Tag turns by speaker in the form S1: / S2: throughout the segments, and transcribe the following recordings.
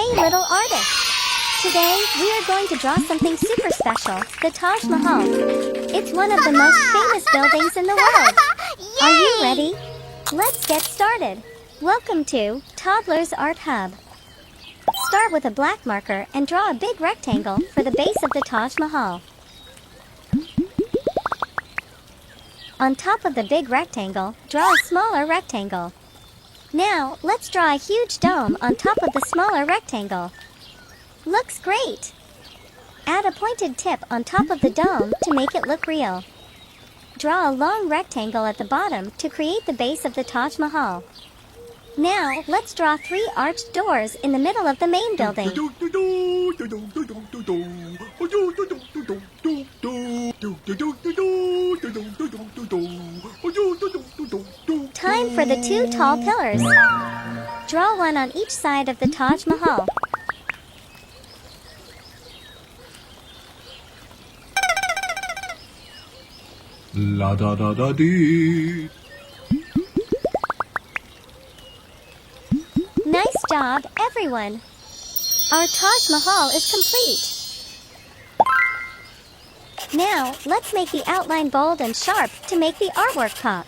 S1: Hey little artist! Today, we are going to draw something super special, the Taj Mahal. It's one of the most famous buildings in the world. Are you ready? Let's get started. Welcome to Toddlers Art Hub. Start with a black marker and draw a big rectangle for the base of the Taj Mahal. On top of the big rectangle, draw a smaller rectangle. Now, let's draw a huge dome on top of the smaller rectangle. Looks great! Add a pointed tip on top of the dome to make it look real. Draw a long rectangle at the bottom to create the base of the Taj Mahal. Now, let's draw 3 arched doors in the middle of the main building. Time for the 2 tall pillars. Draw one on each side of the Taj Mahal.
S2: La da da da dee.
S1: Nice job, everyone! Our Taj Mahal is complete. Now, let's make the outline bold and sharp to make the artwork pop.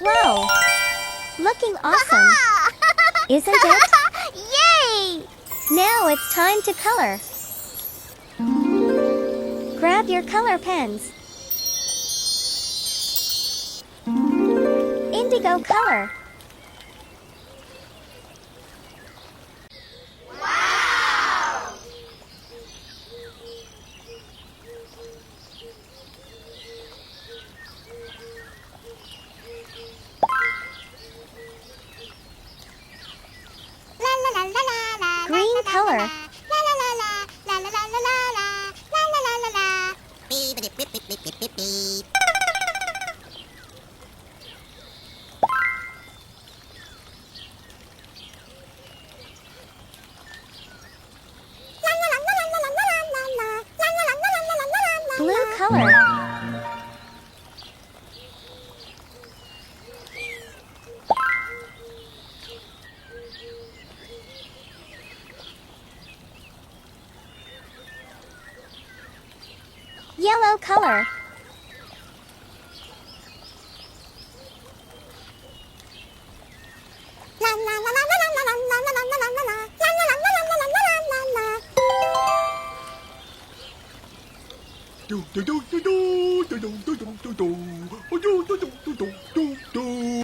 S1: Wow! Looking awesome! Isn't it?
S3: Yay!
S1: Now it's time to color. Grab your color pens. Indigo color.
S3: Wow!
S1: Green color. Blue color. Yellow color.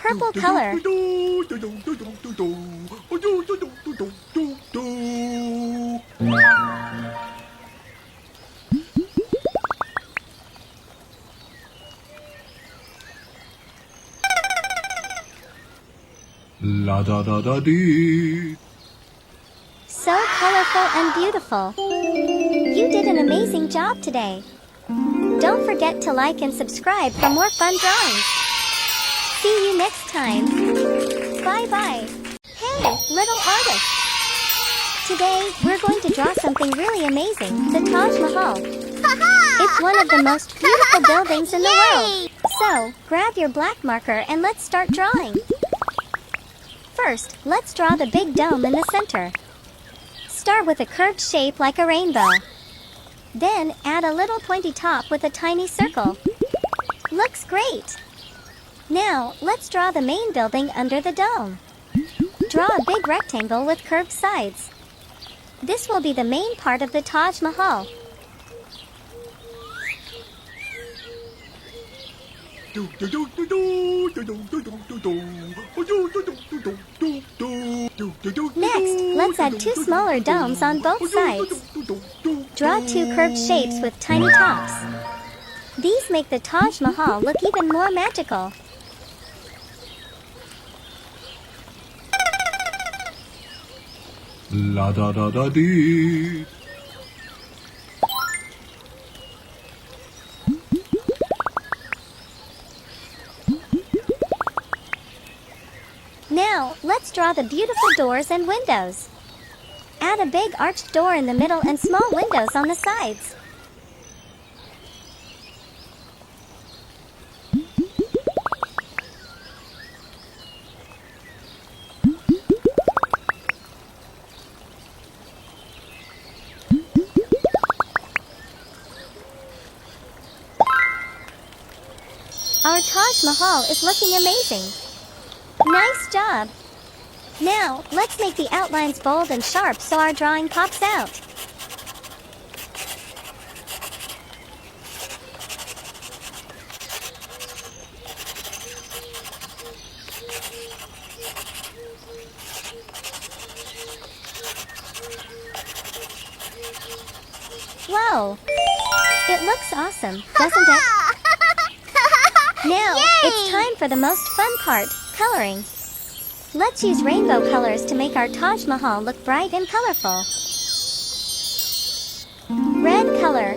S1: Purple color.
S2: La da da da dee.
S1: So colorful and beautiful. You did an amazing job today. Don't forget to like and subscribe for more fun drawings. See you next time. Bye-bye. Hey, little artist. Today, we're going to draw something really amazing, the Taj Mahal. It's one of the most beautiful buildings in the world. So, grab your black marker and let's start drawing. First, let's draw the big dome in the center. Start with a curved shape like a rainbow. Then, add a little pointy top with a tiny circle. Looks great! Now, let's draw the main building under the dome. Draw a big rectangle with curved sides. This will be the main part of the Taj Mahal. Next, let's add 2 smaller domes on both sides. Draw 2 curved shapes with tiny tops. These make the Taj Mahal look even more magical.
S2: La da da da dee.
S1: Now, let's draw the beautiful doors and windows. Add a big arched door in the middle and small windows on the sides. Our Taj Mahal is looking amazing. Nice job! Now, let's make the outlines bold and sharp so our drawing pops out. Whoa! It looks awesome, doesn't it? Now, it's time for the most fun part, coloring. Let's use rainbow colors to make our Taj Mahal look bright and colorful. Red color.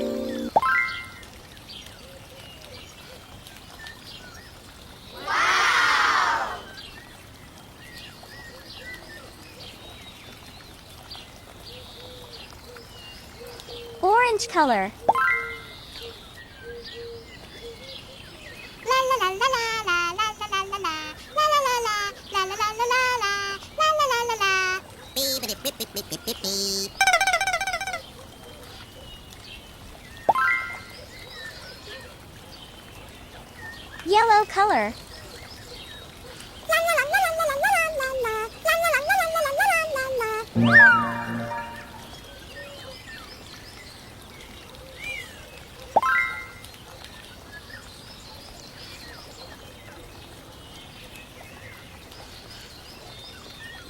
S3: Wow!
S1: Orange color. Yellow color.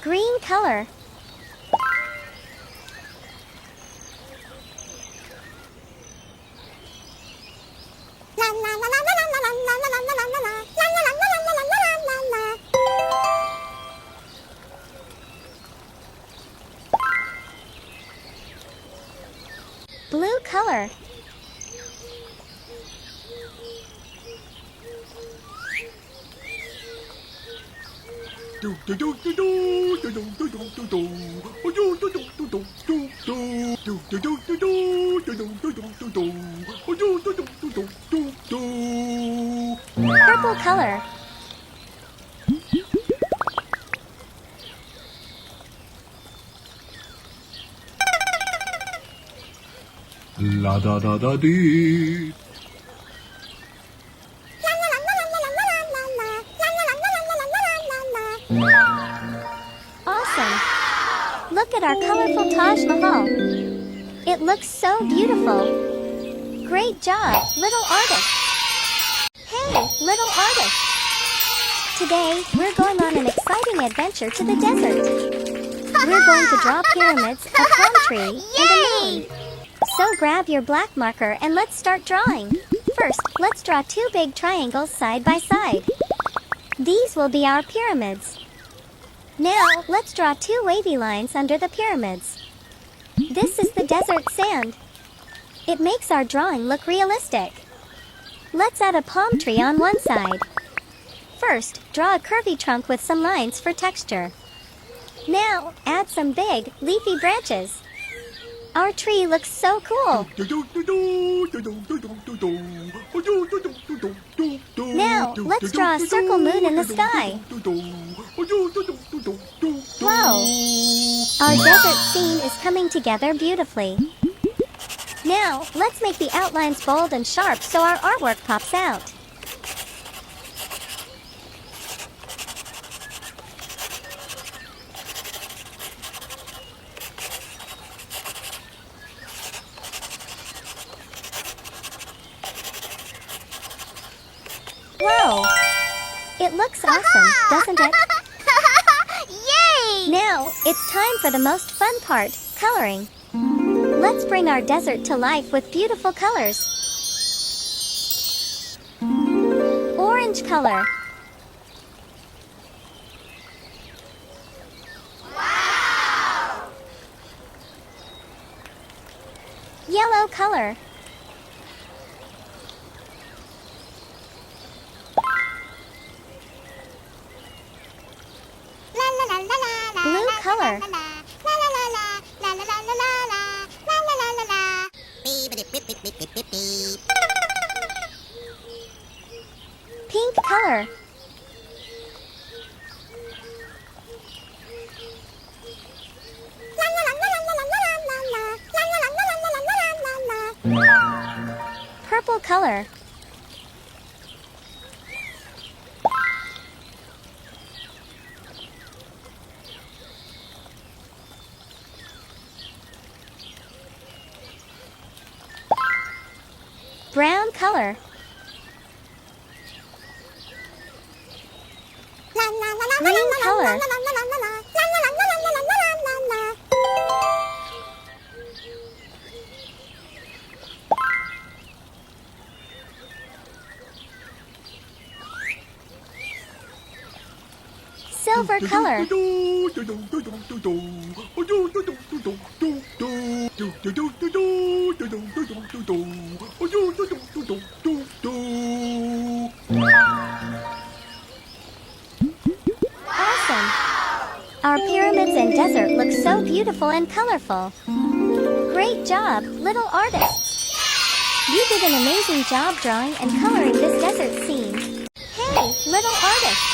S1: Green color. Blue color. Purple color.
S2: La da da da dee.
S1: Awesome! Look at our colorful Taj Mahal. It looks so beautiful. Great job, little artist. Hey, little artist. Today, we're going on an exciting adventure to the desert. We're going to draw pyramids, a palm tree, and a moon. So grab your black marker and let's start drawing. First, let's draw two big triangles side by side. These will be our pyramids. Now, let's draw two wavy lines under the pyramids. This is the desert sand. It makes our drawing look realistic. Let's add a palm tree on one side. First, draw a curvy trunk with some lines for texture. Now, add some big, leafy branches. Our tree looks so cool. Now, let's draw a circle moon in the sky. Whoa! Our desert scene is coming together beautifully. Now, let's make the outlines bold and sharp so our artwork pops out. Whoa! It looks awesome, doesn't it?
S3: Yay!
S1: Now, it's time for the most fun part, coloring. Let's bring our desert to life with beautiful colors. Orange color.
S3: Wow!
S1: Yellow color. Blue color. Purple color. Brown color. Green color. Silver color. Awesome! Our pyramids and desert look so beautiful and colorful. Great job, little artists! You did an amazing job drawing and coloring this desert scene. Hey, little artists!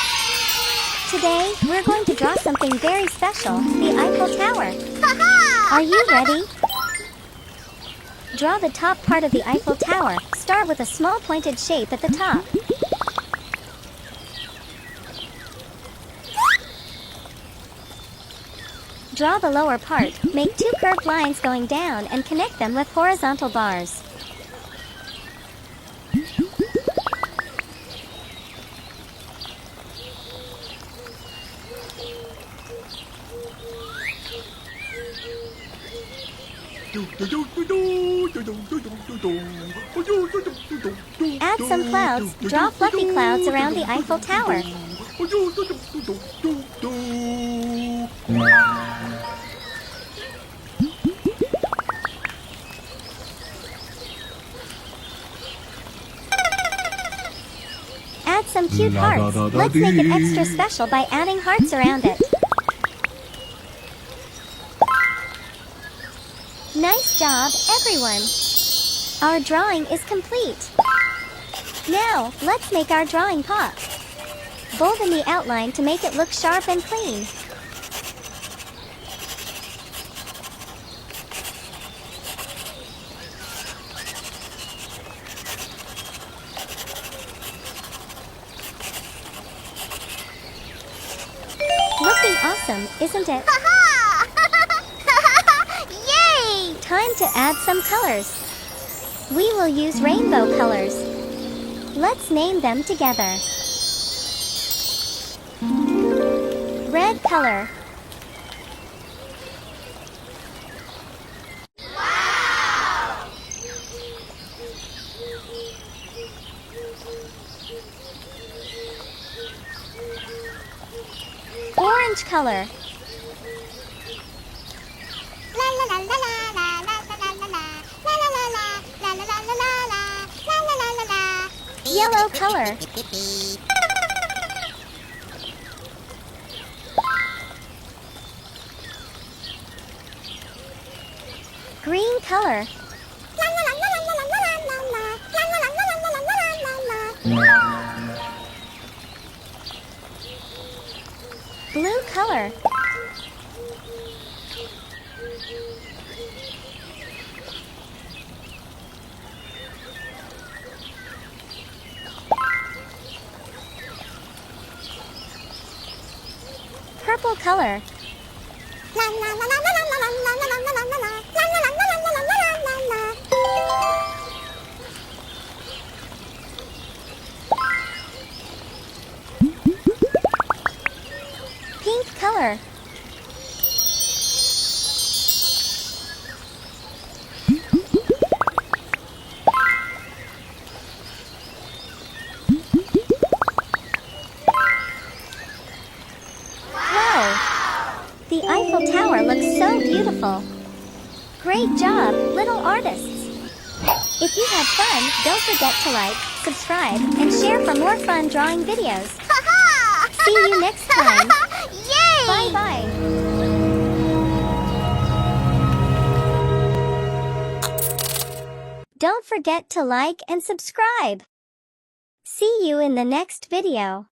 S1: Today, we're going to draw something very special, the Eiffel Tower. Are you ready? Draw the top part of the Eiffel Tower. Start with a small pointed shape at the top. Draw the lower part. Make two curved lines going down and connect them with horizontal bars. Add some clouds. Draw fluffy clouds around the Eiffel Tower. Add some cute hearts. Let's make it extra special by adding hearts around it. Nice job, everyone! Our drawing is complete. Now, let's make our drawing pop. Bolden the outline to make it look sharp and clean. Looking awesome, isn't it?
S3: Yay!
S1: Time to add some colors. We will use rainbow colors. Let's name them together. Red color.
S3: Wow!
S1: Orange color. Yellow color. Green color. Blue color. Purple color. Pink color. The Eiffel Tower looks so beautiful. Great job, little artists. If you had fun, don't forget to like, subscribe, and share for more fun drawing videos. See you next time.
S3: Yay!
S1: Bye-bye. Don't forget to like and subscribe. See you in the next video.